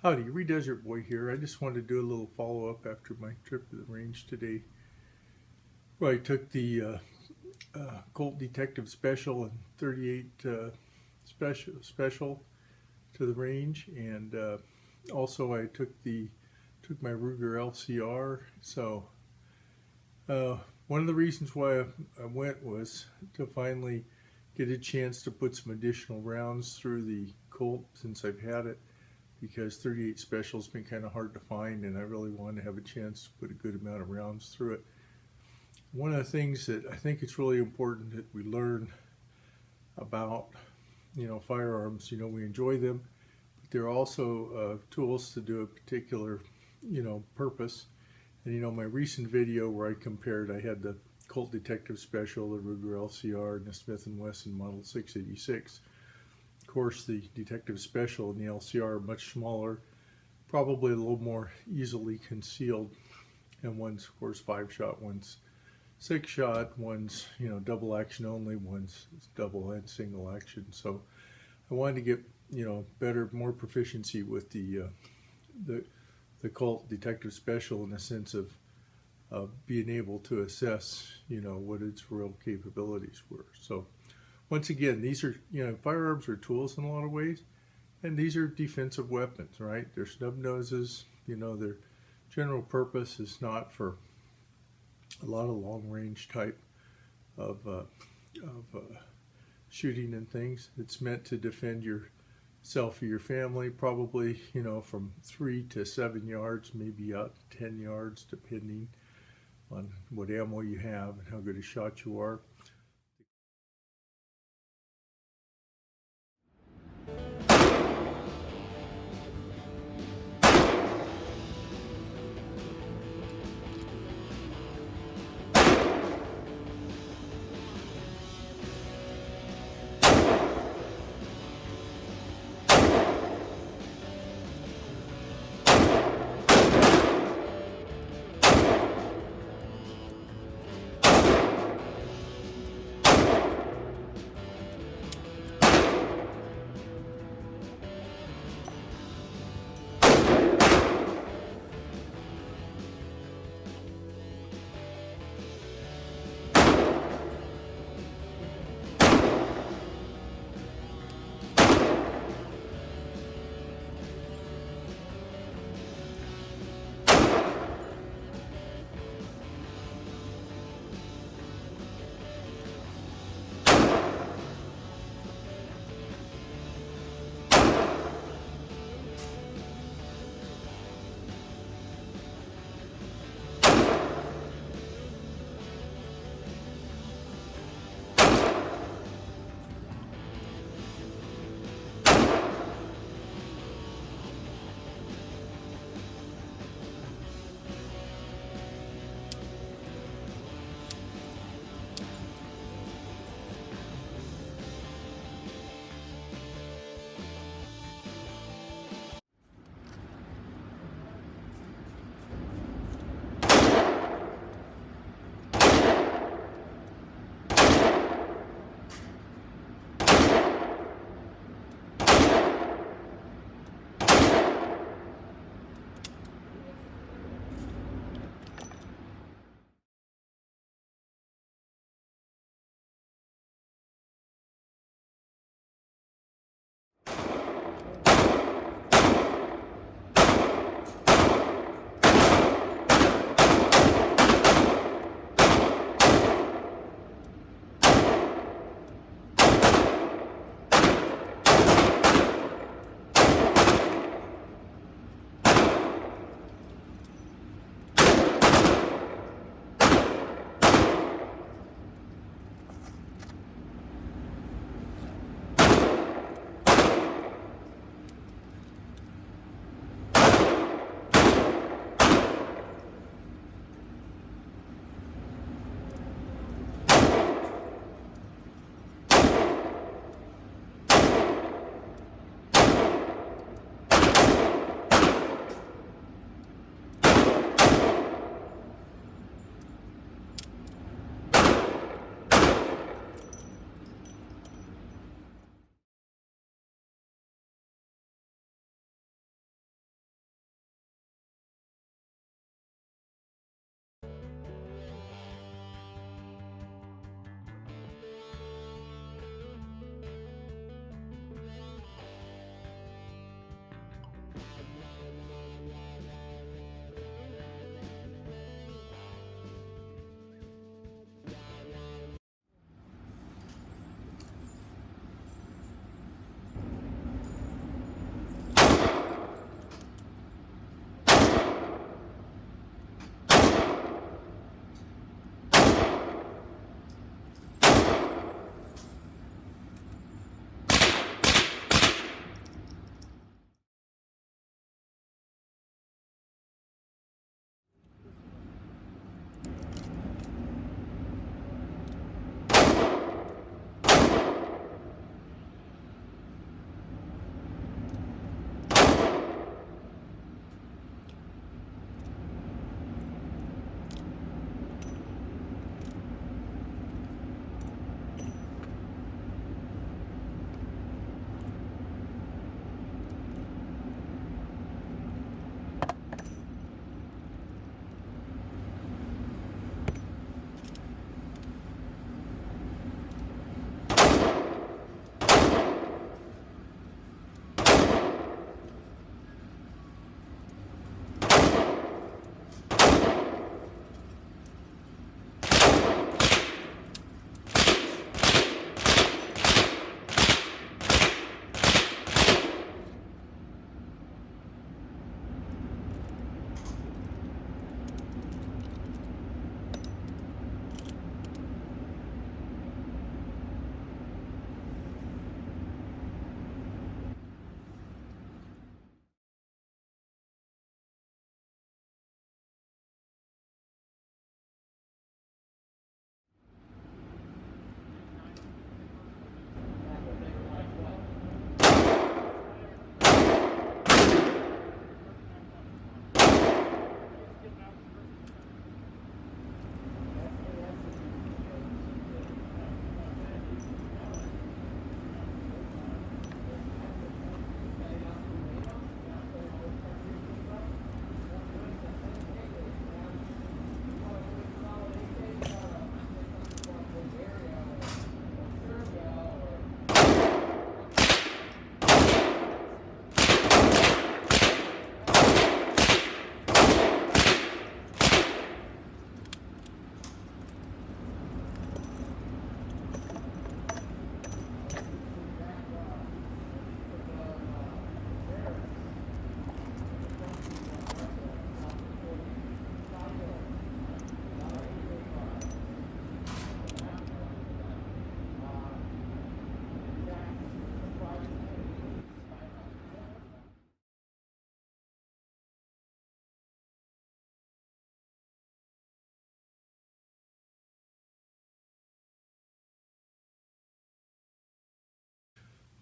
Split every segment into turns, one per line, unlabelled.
Howdy, Desert Boy here. I just wanted to do a little follow-up after my trip to the range today, where I took the Colt Detective Special and 38 Special to the range, and also I took my Ruger LCR. So one of the reasons why I went was to finally get a chance to put some additional rounds through the Colt since I've had it, because 38 Special has been kind of hard to find, and I really wanted to have a chance to put a good amount of rounds through it. One of the things that I think it's really important that we learn about, firearms, we enjoy them, but they're also tools to do a particular, purpose. And my recent video where I compared, I had the Colt Detective Special, the Ruger LCR, and the Smith & Wesson Model 686. Of course, the Detective Special and the LCR are much smaller, probably a little more easily concealed, and one's, of course, 5-shot, one's 6-shot, one's, double action only, one's double and single action. So I wanted to get, more proficiency with the Colt Detective Special in the sense of being able to assess, what its real capabilities were. So once again, these are, firearms are tools in a lot of ways, and these are defensive weapons, right? They're snub noses, their general purpose is not for a lot of long-range type of shooting and things. It's meant to defend yourself or your family, probably, from 3 to 7 yards, maybe out to 10 yards, depending on what ammo you have and how good a shot you are.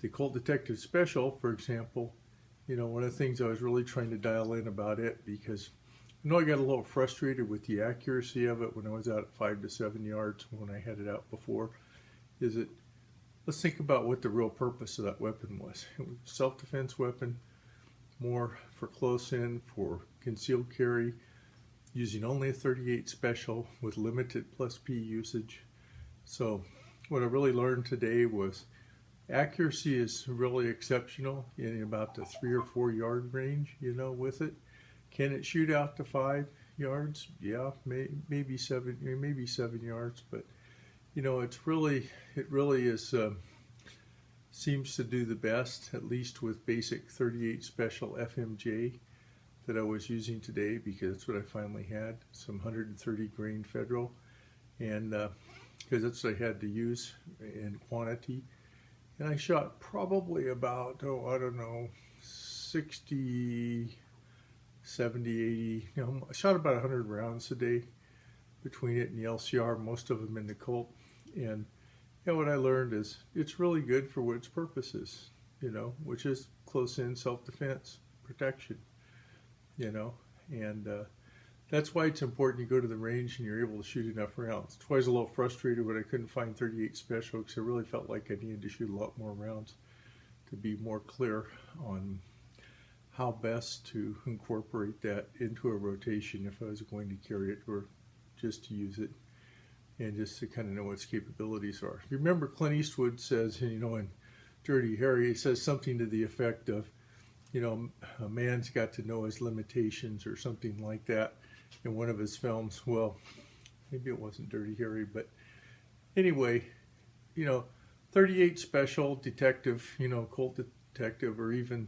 The Colt Detective Special, for example, you know, one of the things I was really trying to dial in about it, because I know I got a little frustrated with the accuracy of it when I was out at 5 to 7 yards when I had it out before, is that let's think about what the real purpose of that weapon was. It was a self-defense weapon, more for close in, for concealed carry, using only a 38 Special with limited plus P usage. So what I really learned today was accuracy is really exceptional in about the 3 or 4 yard range, you know, with it. Can it shoot out to 5 yards? Yeah, maybe 7 yards, but you know, it really is seems to do the best, at least with basic 38 Special FMJ that I was using today, because that's what I finally had, some 130 grain Federal, and because that's what I had to use in quantity. And I shot probably about, I don't know, 60, 70, 80, you know, I shot about 100 rounds a day between it and the LCR, most of them in the Colt. And you know, what I learned is it's really good for what its purpose is, you know, which is close in self-defense, protection, you know, and that's why it's important you go to the range and you're able to shoot enough rounds. That's why I was a little frustrated when I couldn't find 38 Special, because I really felt like I needed to shoot a lot more rounds to be more clear on how best to incorporate that into a rotation if I was going to carry it or just to use it, and just to kind of know what its capabilities are. If you remember, Clint Eastwood says, you know, in Dirty Harry, he says something to the effect of, you know, a man's got to know his limitations or something like that in one of his films. Well, maybe it wasn't Dirty Harry, but anyway, you know, 38 Special Detective, you know, Colt Detective, or even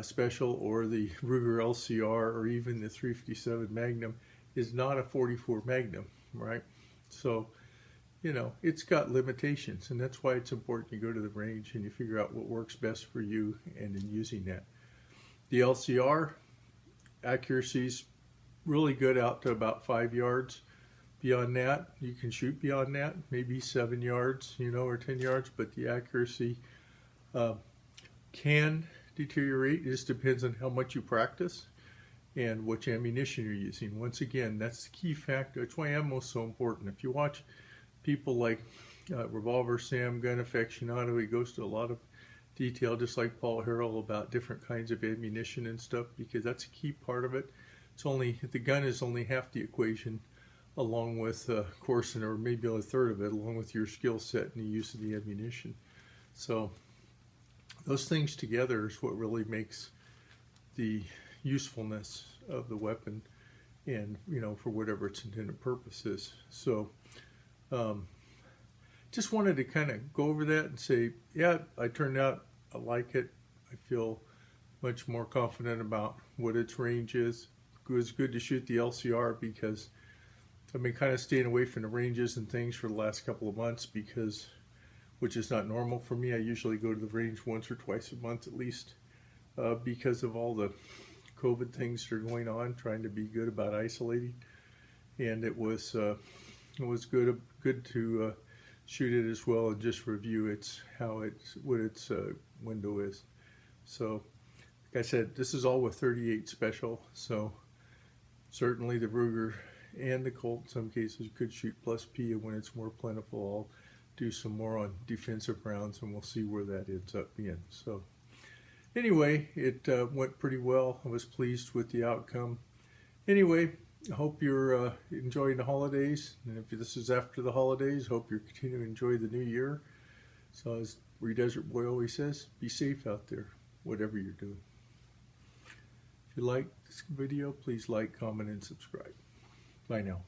Special, or the Ruger LCR, or even the 357 Magnum is not a 44 Magnum, right? So, you know, it's got limitations, and that's why it's important you go to the range and you figure out what works best for you and in using that. The LCR accuracy's really good out to about 5 yards. Beyond that, you can shoot beyond that, maybe 7 yards, you know, or 10 yards, but the accuracy can deteriorate. It just depends on how much you practice and which ammunition you're using. Once again, that's the key factor. That's why ammo's so important. If you watch people like Revolver Sam Gun Aficionado, he goes to a lot of detail, just like Paul Harrell, about different kinds of ammunition and stuff, because that's a key part of it. It's only, the gun is only half the equation, along with course, or maybe a third of it, along with your skill set and the use of the ammunition. So those things together is what really makes the usefulness of the weapon, and you know, for whatever its intended purpose is. So just wanted to kind of go over that and say, yeah, I turned out, I like it. I feel much more confident about what its range is. It was good to shoot the LCR, because I've been kind of staying away from the ranges and things for the last couple of months, because, which is not normal for me. I usually go to the range once or twice a month at least, because of all the COVID things that are going on, trying to be good about isolating. And it was good to shoot it as well and just review what its window is. So like I said, this is all with 38 Special, so certainly the Ruger and the Colt in some cases could shoot plus P, and when it's more plentiful, I'll do some more on defensive rounds, and we'll see where that ends up being. So anyway, it went pretty well. I was pleased with the outcome. Anyway, I hope you're enjoying the holidays, and if this is after the holidays, hope you're continuing to enjoy the new year. So as Desert Boy always says, be safe out there, whatever you're doing. If you like this video, please like, comment, and subscribe. Bye now.